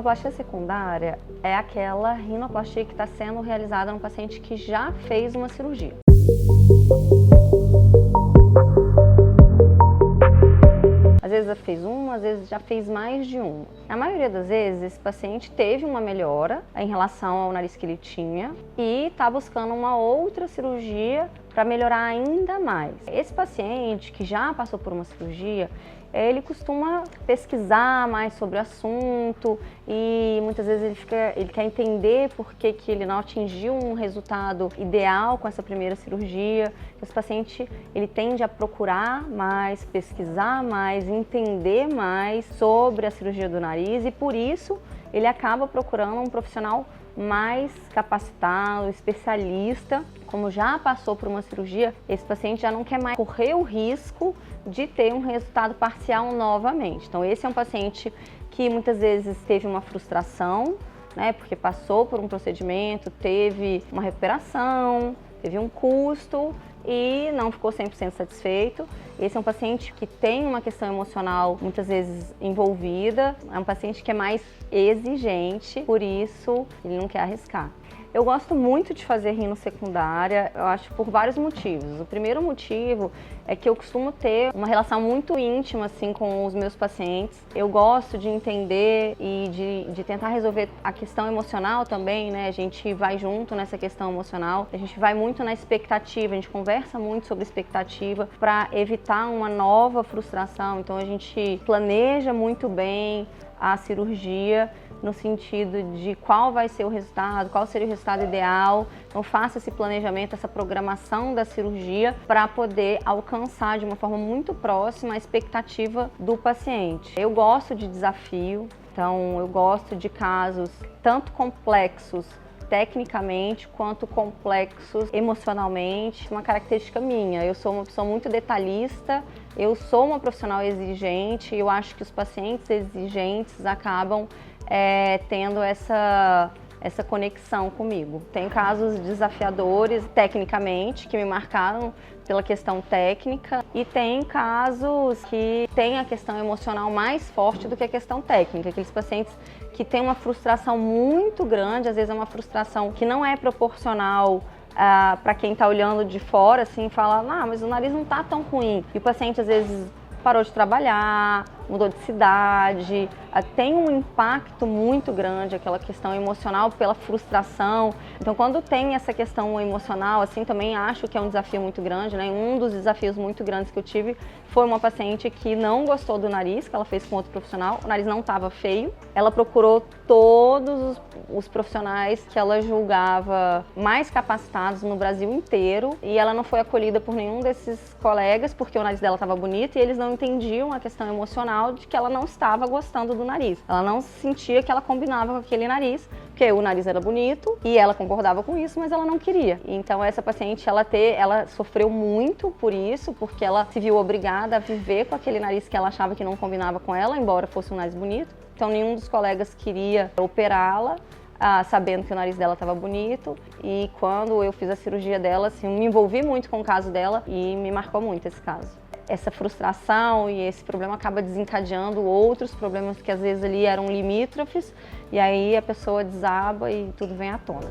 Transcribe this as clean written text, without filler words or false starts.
rinoplastia secundária é aquela rinoplastia que está sendo realizada no paciente que já fez uma cirurgia. Às vezes já fez uma, às vezes já fez mais de uma. Na maioria das vezes, esse paciente teve uma melhora em relação ao nariz que ele tinha e está buscando uma outra cirurgia para melhorar ainda mais. Esse paciente que já passou por uma cirurgia, ele costuma pesquisar mais sobre o assunto e muitas vezes ele quer entender por que ele não atingiu um resultado ideal com essa primeira cirurgia. Esse paciente ele tende a procurar mais, pesquisar mais, entender mais sobre a cirurgia do nariz e por isso ele acaba procurando um profissional mais capacitado, especialista. Como já passou por uma cirurgia, esse paciente já não quer mais correr o risco de ter um resultado parcial novamente. Então esse é um paciente que muitas vezes teve uma frustração, né, porque passou por um procedimento, teve uma recuperação, teve um custo e não ficou 100% satisfeito. Esse é um paciente que tem uma questão emocional muitas vezes envolvida, é um paciente que é mais exigente, por isso ele não quer arriscar. Eu gosto muito de fazer rino secundária, eu acho por vários motivos. O primeiro motivo é que eu costumo ter uma relação muito íntima assim, com os meus pacientes. Eu gosto de entender e de tentar resolver a questão emocional também, né? A gente vai junto nessa questão emocional, a gente vai muito na expectativa, a gente conversa muito sobre expectativa para evitar uma nova frustração. Então a gente planeja muito bem a cirurgia no sentido de qual vai ser o resultado, qual seria o resultado ideal. Então faça esse planejamento, essa programação da cirurgia para poder alcançar de uma forma muito próxima a expectativa do paciente. Eu gosto de desafio, então eu gosto de casos tanto complexos tecnicamente quanto complexos emocionalmente. Uma característica minha, eu sou uma pessoa muito detalhista, eu sou uma profissional exigente e eu acho que os pacientes exigentes acabam tendo essa conexão comigo. Tem casos desafiadores tecnicamente que me marcaram pela questão técnica e tem casos que tem a questão emocional mais forte do que a questão técnica, aqueles pacientes que têm uma frustração muito grande, às vezes é uma frustração que não é proporcional para quem está olhando de fora, assim, fala, mas o nariz não está tão ruim. E o paciente às vezes parou de trabalhar, mudou de cidade, tem um impacto muito grande aquela questão emocional pela frustração. Então quando tem essa questão emocional, assim, também acho que é um desafio muito grande, né? Um dos desafios muito grandes que eu tive foi uma paciente que não gostou do nariz, que ela fez com outro profissional, o nariz não estava feio, ela procurou todos os profissionais que ela julgava mais capacitados no Brasil inteiro e ela não foi acolhida por nenhum desses colegas porque o nariz dela estava bonito e eles não entendiam a questão emocional de que ela não estava gostando do nariz. Ela não sentia que ela combinava com aquele nariz, porque o nariz era bonito e ela concordava com isso, mas ela não queria. Então essa paciente, ela sofreu muito por isso, porque ela se viu obrigada a viver com aquele nariz que ela achava que não combinava com ela, embora fosse um nariz bonito. Então nenhum dos colegas queria operá-la, sabendo que o nariz dela estava bonito. E quando eu fiz a cirurgia dela, assim, me envolvi muito com o caso dela e me marcou muito esse caso. Essa frustração e esse problema acaba desencadeando outros problemas que às vezes ali eram limítrofes e aí a pessoa desaba e tudo vem à tona.